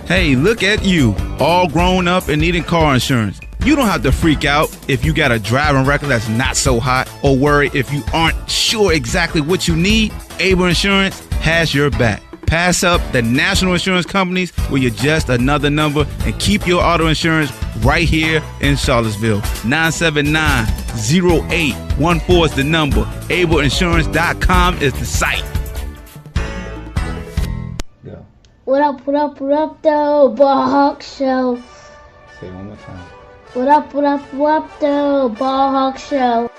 Hey, look at you, all grown up and needing car insurance. You don't have to freak out if you got a driving record that's not so hot or worry if you aren't sure exactly what you need. Able Insurance has your back. Pass up the national insurance companies where you're just another number and keep your auto insurance right here in Charlottesville. 979-0814 is the number. AbleInsurance.com is the site. What up, though, Ballhawk Show. Say it one more time. What up, though, Ballhawk Show.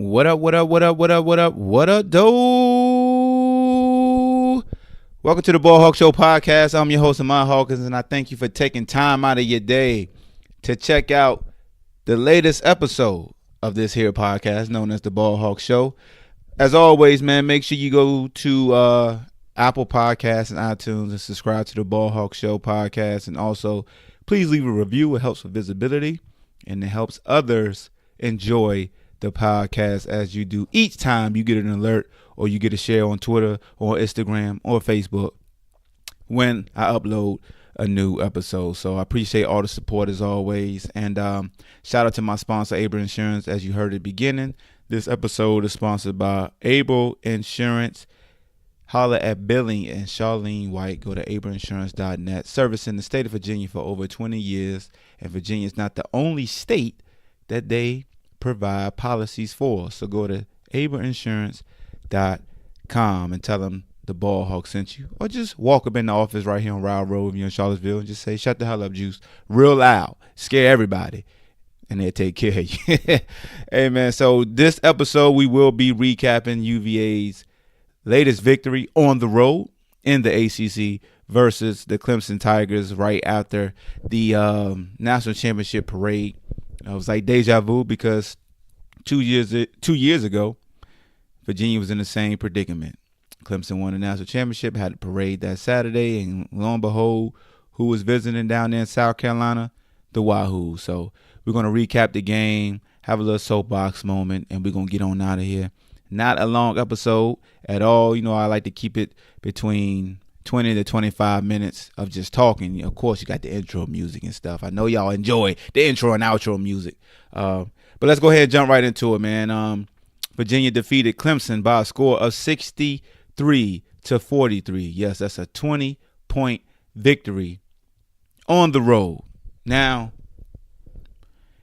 What up, though? Welcome to the Ballhawk Show podcast. I'm your host, Amon Hawkins, and I thank you for taking time out of your day to check out the latest episode of this here podcast known as the Ballhawk Show. As always, man, make sure you go to Apple Podcasts and iTunes and subscribe to the Ballhawk Show podcast. And also, please leave a review. It helps with visibility, and it helps others enjoy the podcast as you do each time you get an alert or you get a share on Twitter or Instagram or Facebook when I upload a new episode. So I appreciate all the support as always. And shout out to my sponsor, Able Insurance. As you heard at the beginning, this episode is sponsored by Able Insurance. Holla at Billy and Charlene White. Go to ableinsurance.net. Servicing the state of Virginia for over 20 years. And Virginia is not the only state that they provide policies for. So go to ableinsurance.com and tell them the Ballhawk sent you. Or just walk up in the office right here on Ryle Road if you're in Charlottesville and just say, "Shut the hell up, Juice," real loud. Scare everybody. And they'll take care of you. Hey, man. So this episode, we will be recapping UVA's latest victory on the road in the ACC versus the Clemson Tigers right after the national championship parade. It was like deja vu because 2 years ago, Virginia was in the same predicament. Clemson won the national championship, had a parade that Saturday, and lo and behold, who was visiting down there in South Carolina? The Wahoos. So we're going to recap the game, have a little soapbox moment, and we're going to get on out of here. Not a long episode at all. You know, I like to keep it between 20 to 25 minutes of just talking. Of course, you got the intro music and stuff. I know y'all enjoy the intro and outro music. But let's go ahead and jump right into it, man. Virginia defeated Clemson by a score of 63-43. Yes, that's a 20-point victory on the road. Now,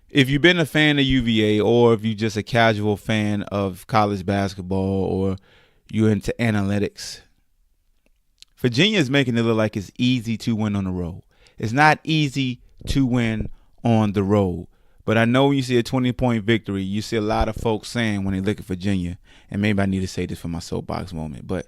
if you've been a fan of UVA or if you're just a casual fan of college basketball or you're into analytics, Virginia is making it look like it's easy to win on the road. It's not easy to win on the road. But I know when you see a 20-point victory, you see a lot of folks saying when they look at Virginia, and maybe I need to say this for my soapbox moment, but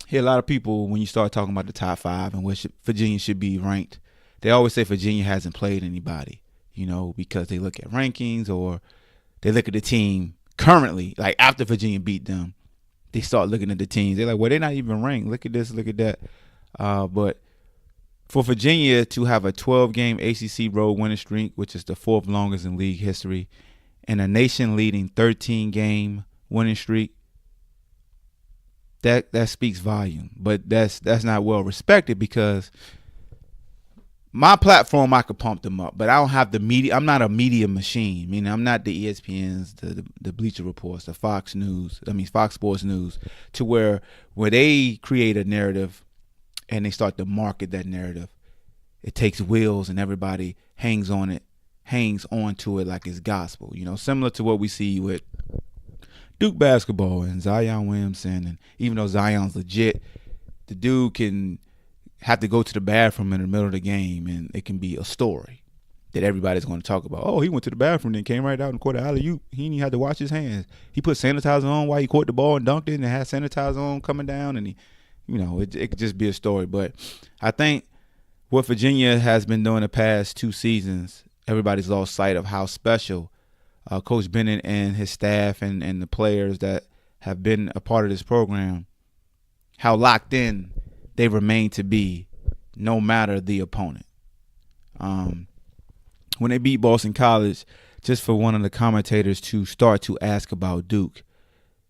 hear a lot of people when you start talking about the top five and where Virginia should be ranked, they always say Virginia hasn't played anybody, you know, because they look at rankings or they look at the team currently, like after Virginia beat them. They start looking at the teams. They're like, well, they're not even ranked. Look at this, look at that. But for Virginia to have a 12-game ACC road winning streak, which is the fourth longest in league history, and a nation-leading 13-game winning streak, that speaks volume. But that's not well respected because my platform, I could pump them up, but I don't have the media. I'm not a media machine. I mean, I'm not the ESPNs, the Bleacher Reports, the Fox Sports News, to where they create a narrative and they start to market that narrative. It takes wheels and everybody hangs on to it like it's gospel. You know, similar to what we see with Duke basketball and Zion Williamson. And even though Zion's legit, the dude can have to go to the bathroom in the middle of the game, and it can be a story that everybody's going to talk about. Oh, he went to the bathroom and came right out and caught an alley-oop. He didn't even have to wash his hands. He put sanitizer on while he caught the ball and dunked it, and had sanitizer on coming down, and it could just be a story. But I think what Virginia has been doing the past two seasons, everybody's lost sight of how special Coach Bennett and his staff and the players that have been a part of this program, how locked in they remain to be no matter the opponent. When they beat Boston College, just for one of the commentators to start to ask about Duke,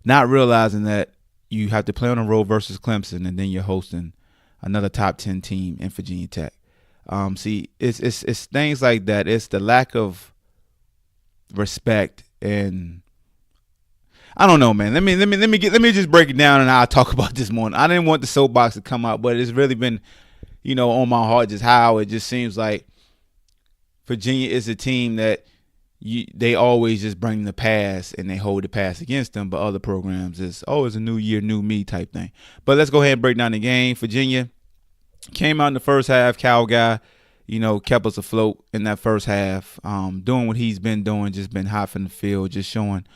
not realizing that you have to play on the road versus Clemson and then you're hosting another top 10 team in Virginia Tech. See, it's things like that. It's the lack of respect, and I don't know, man. Let me just break it down and I'll talk about this morning. I didn't want the soapbox to come out, but it's really been, on my heart just how it just seems like Virginia is a team that they always just bring the pass and they hold the pass against them, but other programs it's a new year, new me type thing. But let's go ahead and break down the game. Virginia came out in the first half. Cal guy, kept us afloat in that first half, doing what he's been doing, just been hot from the field, just showing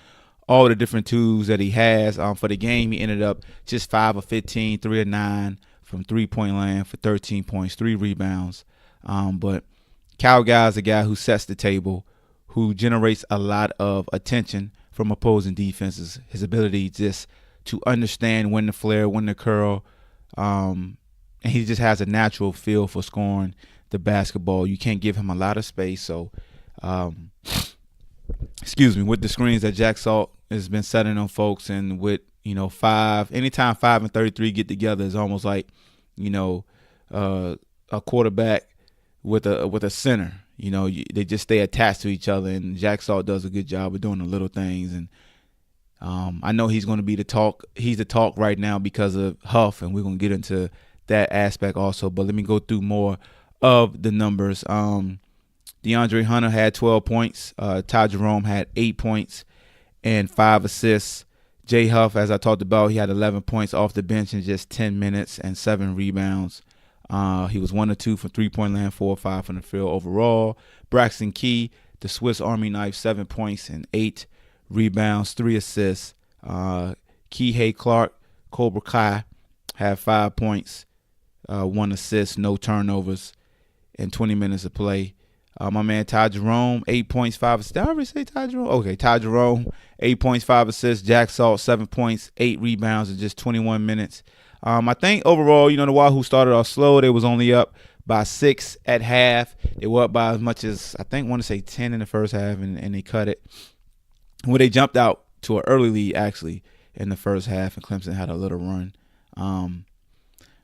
all the different tools that he has. For the game, he ended up just 5 of 15, 3 of 9 from three-point land for 13 points, 3 rebounds. But Cal guy is a guy who sets the table, who generates a lot of attention from opposing defenses. His ability just to understand when to flare, when to curl, and he just has a natural feel for scoring the basketball. You can't give him a lot of space. So, with the screens that Jack Salt has been setting on folks, and with, anytime 5 and 33 get together, it's almost like, a quarterback with a center. They just stay attached to each other, and Jack Salt does a good job of doing the little things. And I know he's going to be the talk. He's the talk right now because of Huff, and we're going to get into that aspect also. But let me go through more of the numbers. DeAndre Hunter had 12 points. Ty Jerome had 8 points and 5 assists. Jay Huff, as I talked about, he had 11 points off the bench in just 10 minutes and 7 rebounds. He was 1 of 2 from three-point land, 4 or 5 from the field overall. Braxton Key, the Swiss Army knife, 7 points and 8 rebounds, 3 assists. Kihei Clark, Cobra Kai, had 5 points, 1 assist, no turnovers, and 20 minutes of play. My man Ty Jerome, 8 points, 5 assists. Did I already say Ty Jerome? Okay, Ty Jerome, 8 points, 5 assists. Jack Salt, 7 points, 8 rebounds in just 21 minutes. I think overall, the Wahoos started off slow. They was only up by 6 at half. They were up by as much as, I want to say 10 in the first half, and they cut it. Well, they jumped out to an early lead, actually, in the first half, and Clemson had a little run.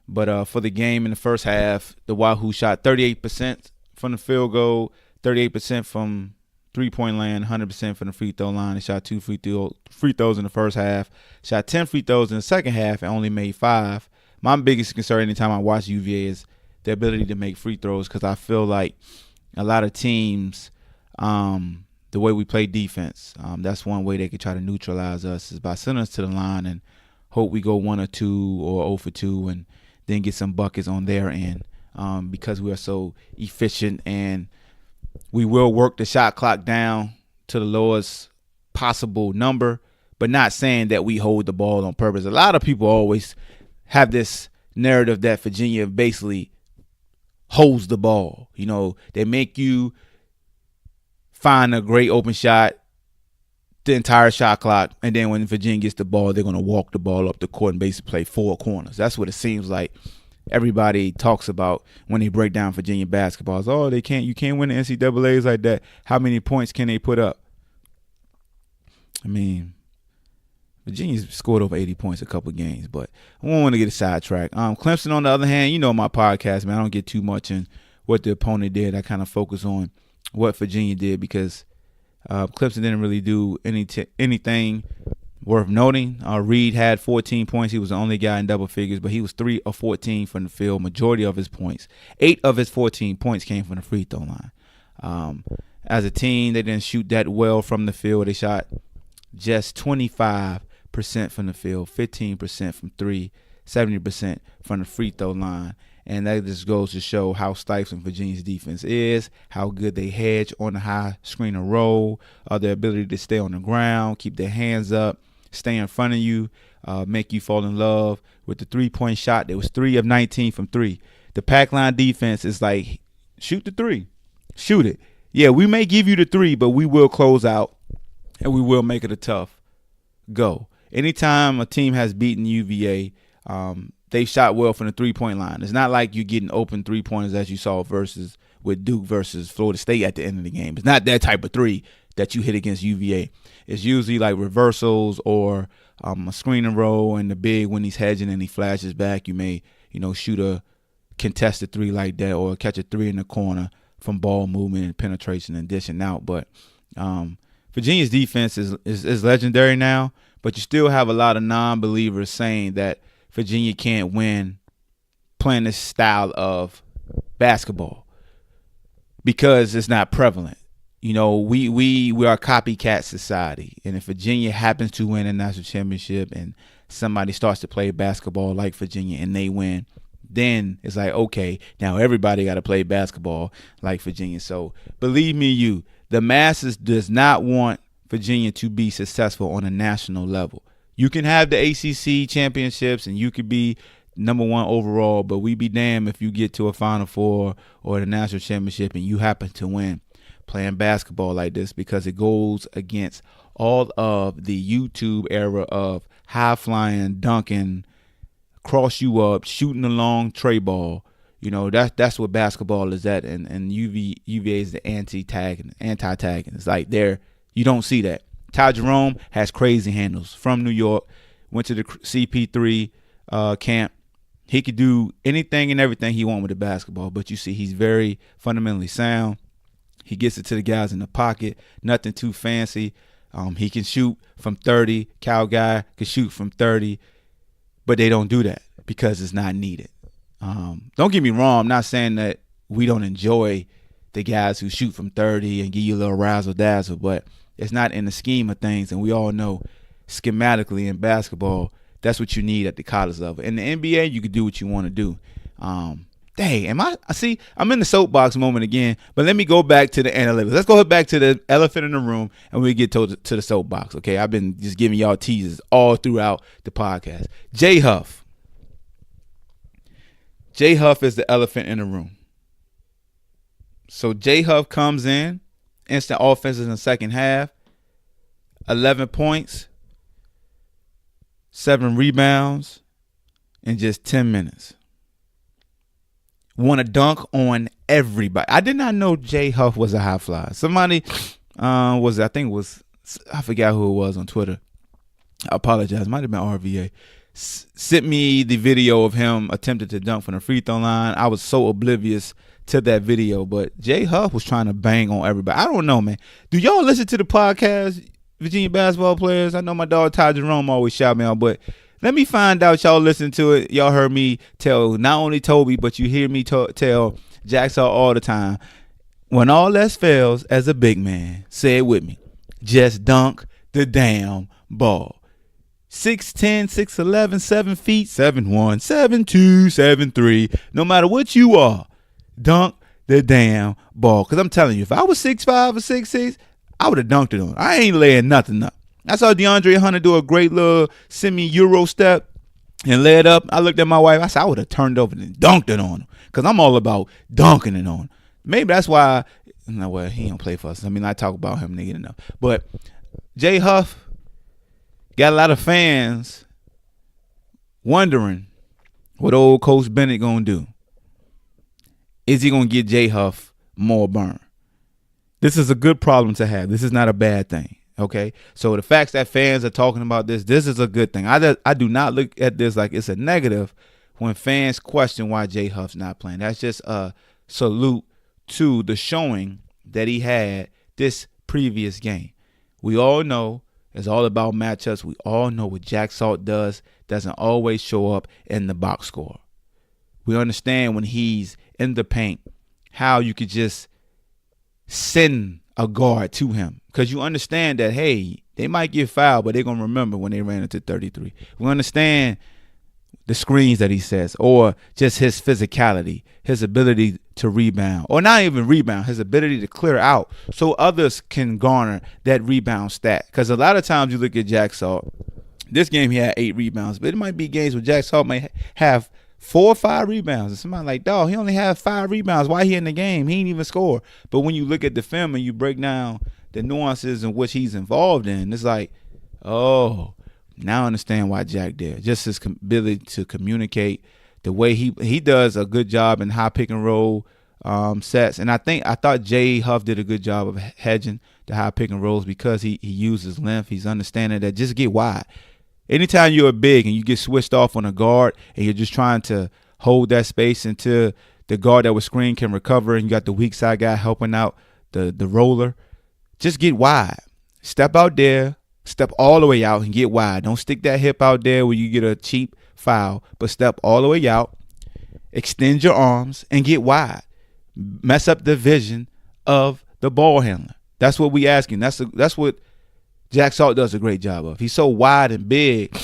But for the game in the first half, the Wahoos shot 38% from the field goal, 38% from three-point land, 100% from the free throw line. They shot 2 free throws in the first half, shot 10 free throws in the second half, and only made 5. My biggest concern anytime I watch UVA is the ability to make free throws, because I feel like a lot of teams, the way we play defense, that's one way they could try to neutralize us is by sending us to the line and hope we go 1 or 2 or 0 for 2 and then get some buckets on their end, because we are so efficient, and we will work the shot clock down to the lowest possible number, but not saying that we hold the ball on purpose. A lot of people always have this narrative that Virginia basically holds the ball. They make you find a great open shot the entire shot clock, and then when Virginia gets the ball, they're going to walk the ball up the court and basically play 4 corners. That's what it seems like everybody talks about when they break down Virginia basketball. You can't win the NCAAs like that. How many points can they put up? Virginia's scored over 80 points a couple of games, but I don't want to get a sidetrack. Clemson, on the other hand, my podcast, man, I don't get too much in what the opponent did. I kind of focus on what Virginia did, because Clemson didn't really do anything worth noting. Reed had 14 points. He was the only guy in double figures, but he was 3 of 14 from the field. Majority of his points, 8 of his 14 points came from the free throw line. As a team, they didn't shoot that well from the field. They shot just 25% from the field, 15% from 3, 70% from the free throw line. And that just goes to show how stifling Virginia's defense is, how good they hedge on the high screen and roll, their ability to stay on the ground, keep their hands up, stay in front of you, make you fall in love with the three-point shot. There was 3 of 19 from 3. The pack line defense is like, shoot the 3. Shoot it. Yeah, we may give you the 3, but we will close out, and we will make it a tough go. anytime a team has beaten UVA, they shot well from the 3-point line. It's not like you're getting open 3-pointers as you saw with Duke versus Florida State at the end of the game. It's not that type of three that you hit against UVA. It's usually like reversals or a screen and roll, and the big, when he's hedging and he flashes back, you may, shoot a contested three like that, or catch a three in the corner from ball movement and penetration and dishing out. But Virginia's defense is legendary now, but you still have a lot of non-believers saying that Virginia can't win playing this style of basketball because it's not prevalent. We are a copycat society, and if Virginia happens to win a national championship and somebody starts to play basketball like Virginia and they win, then it's like, okay, now everybody got to play basketball like Virginia. So believe me, the masses does not want Virginia to be successful on a national level. You can have the ACC championships and you could be number 1 overall, but we be damned if you get to a Final Four or the national championship and you happen to win playing basketball like this, because it goes against all of the YouTube era of high-flying, dunking, cross you up, shooting a long tray ball. That's what basketball is at, and UVA is the anti-tagging. It's like you don't see that. Ty Jerome has crazy handles from New York, went to the CP3 camp. He could do anything and everything he wants with the basketball, but you see he's very fundamentally sound. He gets it to the guys in the pocket, nothing too fancy. He can shoot from 30. Cal guy can shoot from 30, but they don't do that because it's not needed. Don't get me wrong. I'm not saying that we don't enjoy the guys who shoot from 30 and give you a little razzle-dazzle, but it's not in the scheme of things, and we all know schematically in basketball, that's what you need at the college level. In the NBA, you can do what you want to do. I'm in the soapbox moment again, but let me go back to the analytics. Let's go back to the elephant in the room, and we get to the soapbox, okay? I've been just giving y'all teasers all throughout the podcast. Jay Huff. Jay Huff is the elephant in the room. So Jay Huff comes in, instant offenses in the second half, 11 points, 7 rebounds in just 10 minutes. Want to dunk on everybody. I did not know Jay Huff was a high flyer. Somebody I forgot who it was on Twitter. I apologize. Might have been RVA. Sent me the video of him attempting to dunk from the free throw line. I was so oblivious to that video, but Jay Huff was trying to bang on everybody. I don't know, man. Do y'all listen to the podcast, Virginia basketball players? I know my dog Ty Jerome always shout me out, but let me find out y'all listen to it. Y'all heard me tell not only Toby, but you hear me tell Jackson all the time. When all else fails, as a big man, say it with me, just dunk the damn ball. 6'10", 6'11", 7 feet, 7'1", 7'2", 7'3", no matter what you are, dunk the damn ball. Because I'm telling you, if I was 6'5" or 6'6", I would have dunked it on. I ain't laying nothing up. I saw DeAndre Hunter do a great little semi-Euro step and lay it up. I looked at my wife. I said, I would have turned over and dunked it on him, because I'm all about dunking it on him. Maybe that's why, he don't play for us. I talk about him nigga enough. But Jay Huff got a lot of fans wondering what old Coach Bennett going to do. Is he going to get Jay Huff more burn? This is a good problem to have. This is not a bad thing. Okay, so the facts that fans are talking about this is a good thing. I do not look at this like it's a negative when fans question why Jay Huff's not playing. That's just a salute to the showing that he had this previous game. We all know it's all about matchups. We all know what Jack Salt doesn't always show up in the box score. We understand when he's in the paint how you could just send a guard to him, because you understand that, hey, they might get fouled, but they're going to remember when they ran into 33. We understand the screens that he sets, or just his physicality, his ability to rebound, or not even rebound, his ability to clear out so others can garner that rebound stat. Because a lot of times you look at Jack Salt, this game he had 8 rebounds, but it might be games where Jack Salt may have 4 or 5 rebounds, and somebody like, dog, he only had 5 rebounds. Why he in the game? He ain't even score. But when you look at the film and you break down the nuances in which he's involved in, it's like, oh, Now I understand why Jack there. Just his ability to communicate, the way he does a good job in high pick and roll sets. And I thought Jay Huff did a good job of hedging the high pick and rolls because he uses length. He's understanding that just get wide. Anytime you're big and you get switched off on a guard and you're just trying to hold that space until the guard that was screened can recover and you got the weak side guy helping out the roller, just get wide. Step out there, step all the way out and get wide. Don't stick that hip out there where you get a cheap foul, but step all the way out, extend your arms, and get wide. Mess up the vision of the ball handler. That's what we asking. That's what Jack Salt does a great job of. He's so wide and big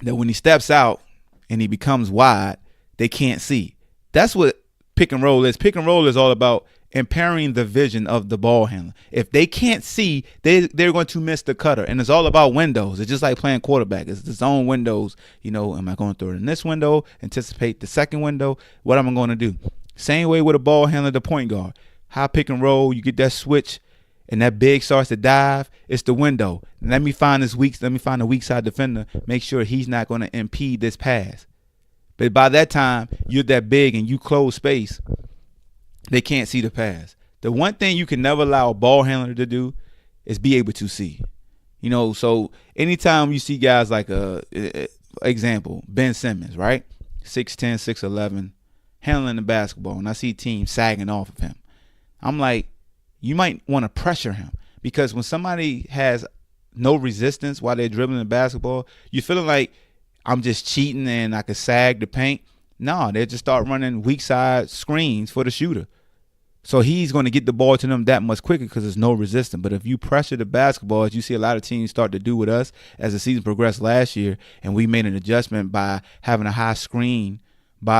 that when he steps out and he becomes wide, they can't see. That's what pick and roll is. Pick and roll is all about impairing the vision of the ball handler. If they can't see, they're going to miss the cutter. And it's all about windows. It's just like playing quarterback. It's the zone windows. Am I going to throw it in this window? Anticipate the second window? What am I going to do? Same way with a ball handler, the point guard. High pick and roll, you get that switch, and that big starts to dive. It's the window. Let me find the weak side defender. Make sure he's not going to impede this pass. But by that time, you're that big and you close space. They can't see the pass. The one thing you can never allow a ball handler to do is be able to see. So anytime you see guys like example, Ben Simmons, right? 6'10", 6'11", handling the basketball, and I see teams sagging off of him. I'm like, you might want to pressure him because when somebody has no resistance while they're dribbling the basketball, you're feeling like I'm just cheating and I could sag the paint. No, they just start running weak side screens for the shooter. So he's going to get the ball to them that much quicker because there's no resistance. But if you pressure the basketball, as you see a lot of teams start to do with us as the season progressed last year, and we made an adjustment by having a high screen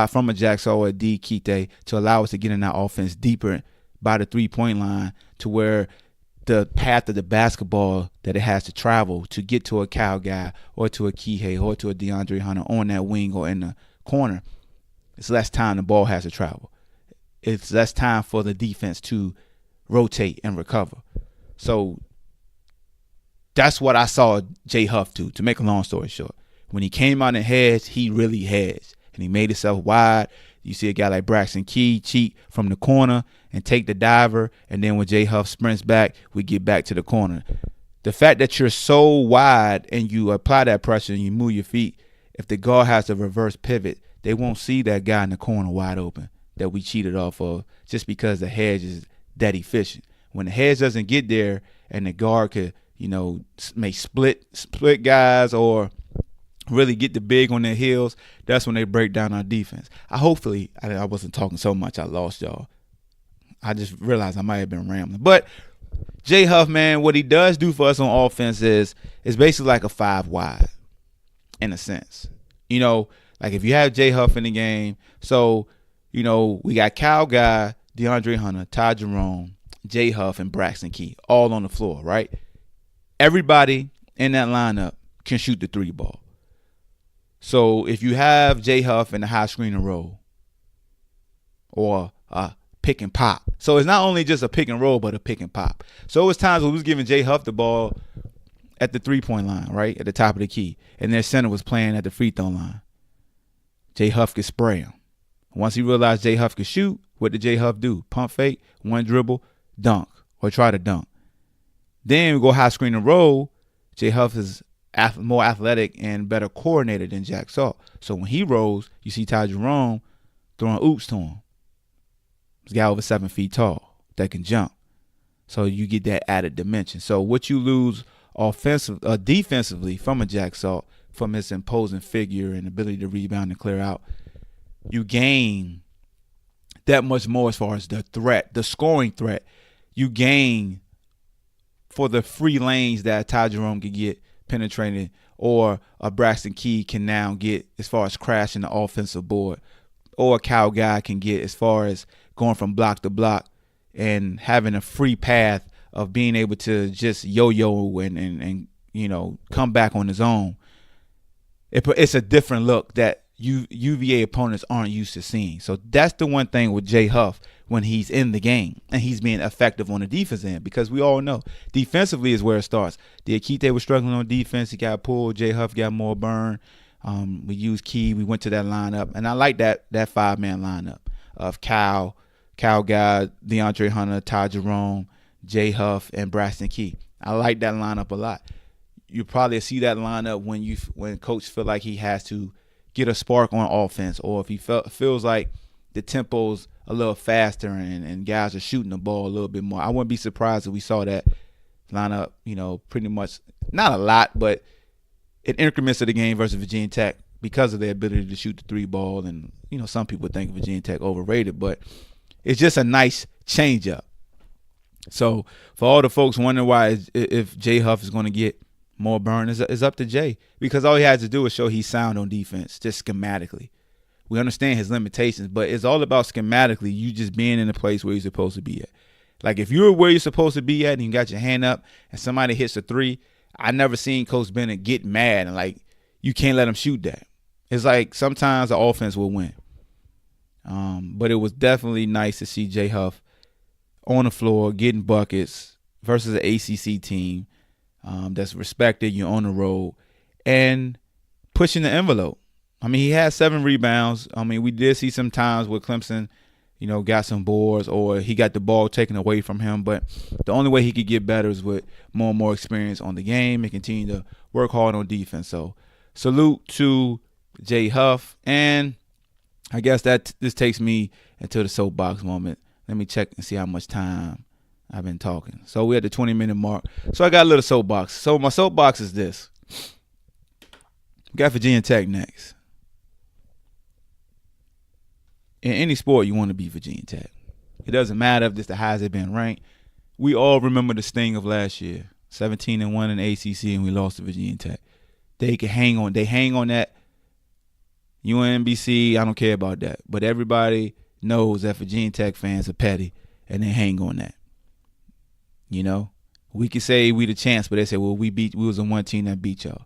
from a Jack Saw or a D Kite to allow us to get in that offense deeper by the 3-point line to where the path of the basketball that it has to travel to get to a Cal guy or to a Kihei or to a DeAndre Hunter on that wing or in the corner, it's less time the ball has to travel. It's less time for the defense to rotate and recover. So that's what I saw Jay Huff do, to make a long story short. When he came out and hedged, he really hedged. And he made himself wide. You see a guy like Braxton Key cheat from the corner and take the diver. And then when Jay Huff sprints back, we get back to the corner. The fact that you're so wide and you apply that pressure and you move your feet, if the guard has to reverse pivot, they won't see that guy in the corner wide open that we cheated off of just because the hedge is that efficient. When the hedge doesn't get there and the guard could, may split guys or really get the big on their heels, that's when they break down our defense. I wasn't talking so much I lost y'all. I just realized I might have been rambling. But Jay Huff, man, what he does do for us on offense is basically like a 5 wide in a sense. Like if you have Jay Huff in the game, so, we got Cal Guy, DeAndre Hunter, Ty Jerome, Jay Huff, and Braxton Key all on the floor, right? Everybody in that lineup can shoot the 3 ball. So if you have Jay Huff in the high screen and roll or pick and pop. So it's not only just a pick and roll, but a pick and pop. So it was times when we was giving Jay Huff the ball at the 3-point line, right, at the top of the key, and their center was playing at the free throw line. Jay Huff could spray him. Once he realized Jay Huff could shoot, what did Jay Huff do? Pump fake, one dribble, dunk, or try to dunk. Then we go high screen and roll. Jay Huff is more athletic and better coordinated than Jack Salt. So when he rolls, you see Ty Jerome throwing oops to him. This guy over 7 feet tall that can jump. So you get that added dimension. So what you lose defensively from a Jack Salt, from his imposing figure and ability to rebound and clear out, you gain that much more as far as the threat, the scoring threat. You gain for the free lanes that Ty Jerome can get penetrated, or a Braxton Key can now get as far as crashing the offensive board, or a Cal Guy can get as far as going from block to block and having a free path of being able to just yo-yo and come back on his own. It's a different look that UVA opponents aren't used to seeing. So that's the one thing with Jay Huff when he's in the game and he's being effective on the defense end, because we all know defensively is where it starts. The Akite was struggling on defense. He got pulled. Jay Huff got more burn. We used Key. We went to that lineup. And I like that 5-man lineup of Cal Guy, DeAndre Hunter, Ty Jerome, Jay Huff, and Braxton Key. I like that lineup a lot. You probably see that lineup when coach feel like he has to get a spark on offense, or if he feels like the tempo's a little faster and guys are shooting the ball a little bit more. I wouldn't be surprised if we saw that lineup, pretty much, not a lot, but in increments of the game versus Virginia Tech because of their ability to shoot the 3 ball. And, some people think Virginia Tech overrated, but it's just a nice change up. So for all the folks wondering why if Jay Huff is going to get more burn, is up to Jay, because all he has to do is show he's sound on defense, just schematically. We understand his limitations, but it's all about schematically you just being in the place where you're supposed to be at. Like if you're where you're supposed to be at and you got your hand up and somebody hits a 3, I never seen Coach Bennett get mad and like you can't let him shoot that. It's like sometimes the offense will win. But it was definitely nice to see Jay Huff on the floor getting buckets versus an ACC team that's respected. You're on the road and pushing the envelope. I mean, he had 7 rebounds. I mean, we did see some times where Clemson, got some boards or he got the ball taken away from him. But the only way he could get better is with more and more experience on the game and continue to work hard on defense. So salute to Jay Huff. And I guess this takes me into the soapbox moment. Let me check and see how much time I've been talking. So we're at the 20-minute mark. So I got a little soapbox. So my soapbox is this. We got Virginia Tech next. In any sport, you want to beat Virginia Tech. It doesn't matter if this the highest they've been ranked. We all remember the sting of last year, 17-1 in ACC, and we lost to Virginia Tech. They can hang on. They hang on that. UNBC, I don't care about that. But everybody knows that Virginia Tech fans are petty, and they hang on that. We could say we the chance, but they say, well, we was the one team that beat y'all.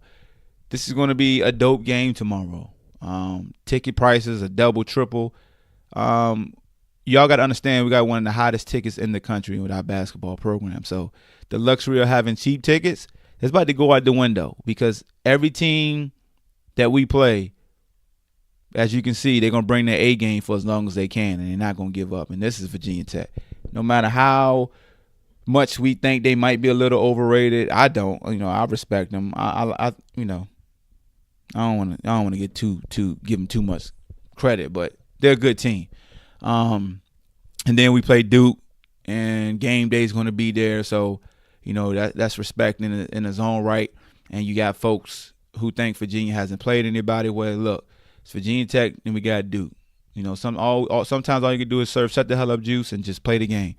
This is going to be a dope game tomorrow. Ticket prices are double, triple. Y'all got to understand we got one of the hottest tickets in the country with our basketball program. So the luxury of having cheap tickets is about to go out the window because every team that we play, as you can see, they're going to bring their A game for as long as they can, and they're not going to give up. And this is Virginia Tech. No matter how much we think they might be a little overrated, I don't. I respect them. I don't want to get give them too much credit, but they're a good team. And then we play Duke, and game day is going to be there. So, that's respect in its own right. And you got folks who think Virginia hasn't played anybody. Well, look, it's Virginia Tech, and we got Duke. Sometimes all you can do is shut the hell up juice and just play the game.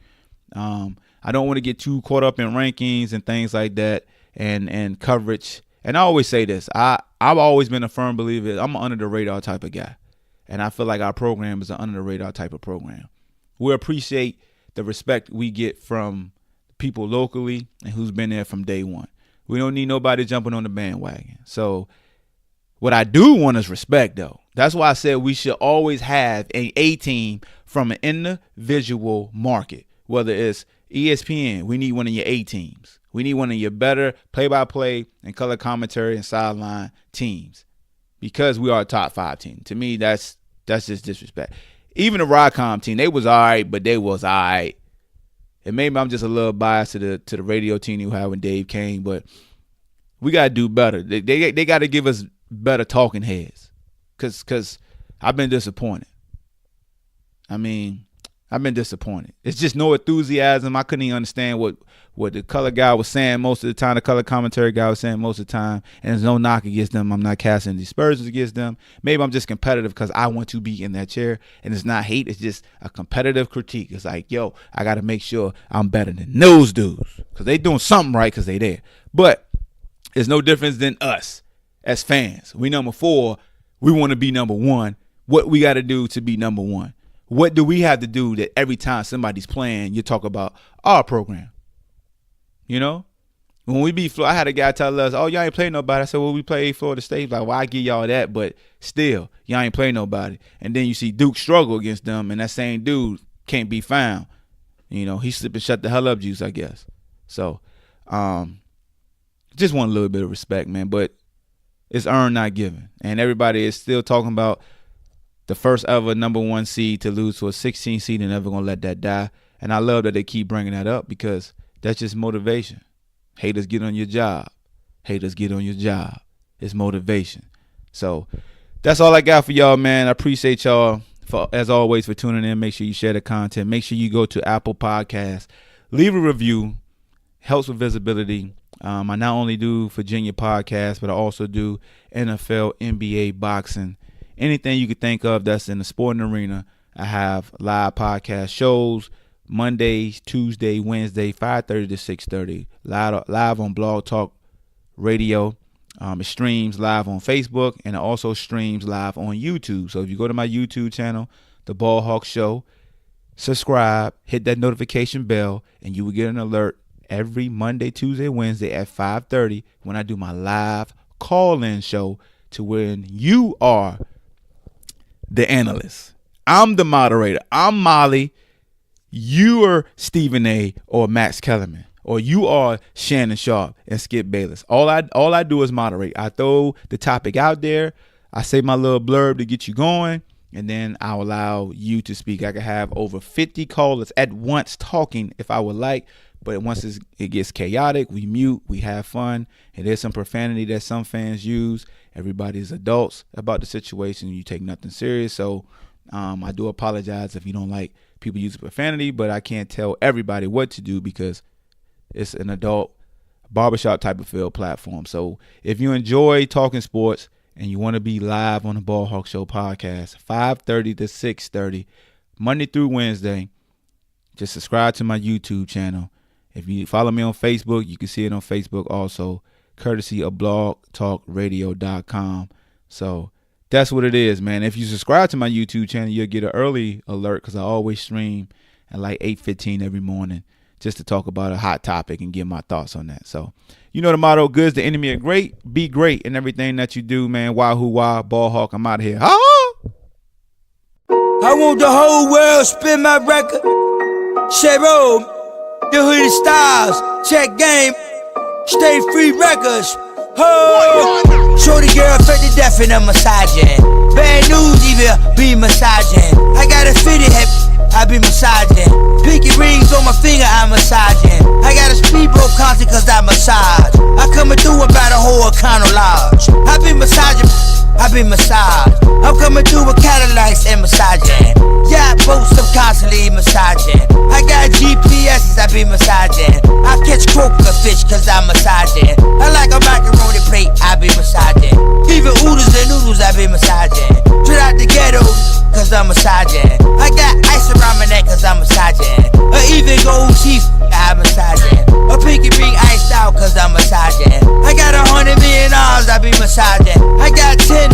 I don't want to get too caught up in rankings and things like that and coverage. And I always say this. I've always been a firm believer. I'm an under-the-radar type of guy. And I feel like our program is an under-the-radar type of program. We appreciate the respect we get from people locally and who's been there from day one. We don't need nobody jumping on the bandwagon. So what I do want is respect, though. That's why I said we should always have an A team from an individual market, whether it's ESPN. We need one of your A teams. We need one of your better play-by-play and color commentary and sideline teams because we are a top 5 team. To me, that's just disrespect. Even the Rodcom team, they was all right, but they was all right. And maybe I'm just a little biased to the radio team you had when Dave came, but we got to do better. They got to give us better talking heads because I've been disappointed. I've been disappointed. It's just no enthusiasm. I couldn't even understand what the color guy was saying most of the time, the color commentary guy was saying most of the time, and there's no knock against them. I'm not casting dispersions against them. Maybe I'm just competitive because I want to be in that chair, and it's not hate. It's just a competitive critique. It's like, yo, I got to make sure I'm better than those dudes because they doing something right because they there. But it's no difference than us as fans. We number 4. We want to be number 1. What we got to do to be number 1? What do we have to do that every time somebody's playing, you talk about our program? When we beat Florida, I had a guy tell us, "Oh, y'all ain't playing nobody." I said, "Well, we played Florida State." Like, well, I give y'all that, but still, y'all ain't playing nobody. And then you see Duke struggle against them, and that same dude can't be found. You know, he slipped and shut the hell up juice, I guess. So, just want a little bit of respect, man. But it's earned, not given. And everybody is still talking about the first ever number 1 seed to lose to a 16 seed and never going to let that die. And I love that they keep bringing that up because that's just motivation. Haters get on your job. Haters get on your job. It's motivation. So that's all I got for y'all, man. I appreciate y'all, as always, for tuning in. Make sure you share the content. Make sure you go to Apple Podcasts. Leave a review. Helps with visibility. I not only do Virginia podcasts, but I also do NFL, NBA, boxing, anything you could think of that's in the sporting arena. I have live podcast shows Mondays, Tuesday, Wednesday, 5:30 to 6:30. Live on BlogTalk Radio. It streams live on Facebook, and it also streams live on YouTube. So if you go to my YouTube channel, The Ball Hawk Show, subscribe, hit that notification bell, and you will get an alert every Monday, Tuesday, Wednesday at 5:30 when I do my live call-in show to when you are the analyst. I'm the moderator. I'm Molly. You are Stephen A. or Max Kellerman. Or you are Shannon Sharp and Skip Bayless. All I do is moderate. I throw the topic out there. I say my little blurb to get you going. And then I'll allow you to speak. I can have over 50 callers at once talking if I would like. But once it gets chaotic, we mute, we have fun. And there's some profanity that some fans use. Everybody's adults about the situation. You take nothing serious. So I do apologize if you don't like people using profanity. But I can't tell everybody what to do because it's an adult barbershop type of field platform. So if you enjoy talking sports and you want to be live on the Ball Hawk Show podcast, 5:30 to 6:30, Monday through Wednesday, just subscribe to my YouTube channel. If you follow me on Facebook, you can see it on Facebook also, courtesy of blogtalkradio.com. So that's what it is, man. If you subscribe to my YouTube channel, you'll get an early alert because I always stream at like 8:15 every morning just to talk about a hot topic and give my thoughts on that. So you know the motto, good's the enemy of great. Be great in everything that you do, man. Wahoo, wah, Ball Hawk. I'm out of here. Ha! I want the whole world spin my record. Cheryl, the hoodie styles, check game, stay free records. Oh, shorty girl fed to death in a massaging. Bad news even be massaging. I got a fitted head, I be massaging. Pinky rings on my finger, I'm massaging. I got a speedboat concert cause I massage. I coming through about a whole Econo Lodge. I be massaging, I be massaged. I'm coming through with Cadillacs and massaging. Yeah, boats I'm constantly massaging. I got GPS's, I be massaging. I catch croaker fish cause I'm massaging. I like a macaroni plate, I be massaging. Even oodles and noodles, I be massaging. Straight out the ghetto cause I'm massaging. I got ice around my neck cause I'm massaging. Or even gold teeth, I'm massaging. A pinky ring iced out cause I'm massaging. I got $100 million, I be massaging. I got $10,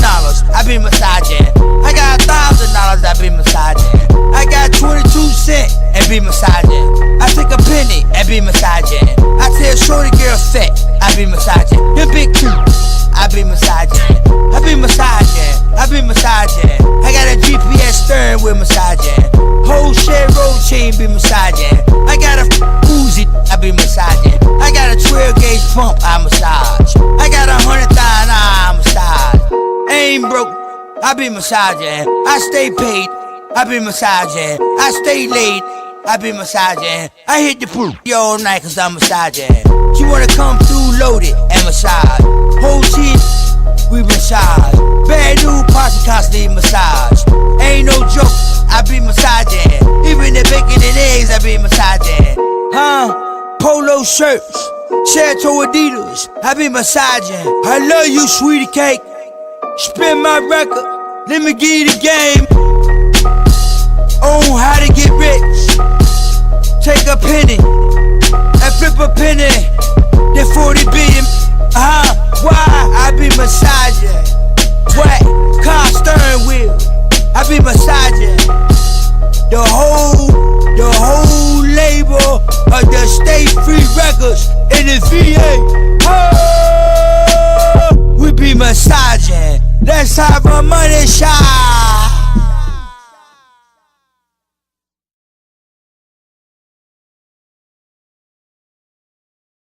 I be massaging. I got $1,000, I be massaging. I got 22 cents and be massaging. I take a penny and be massaging. I tell shorty girl fat, I be massaging. The big two, I be massaging. I be massaging, I be massaging. I got a GPS steering with massaging. Whole share road chain be massaging. I got a Uzi, I be massaging. I got a 12 gauge pump, I massage. I got 100,000, I massage. Ain't broke, I be massaging. I stay paid, I be massaging. I stay late, I be massaging. I hit the pool all night cause I'm massaging. She wanna come through loaded and massage. Whole team, we massage. Bad new parts constantly massage. Ain't no joke, I be massaging. Even the bacon and eggs, I be massaging. Polo shirts, Chateau Adidas, I be massaging. I love you, sweetie cake. Spin my record, let me give you the game. On how to get rich. Take a penny and flip a penny. Then 40 billion. Why? I be massaging. What? Car steering wheel. I be massaging. The whole label of the Stay Free Records in the VI. Oh, we be massaging. Let's have a money shot.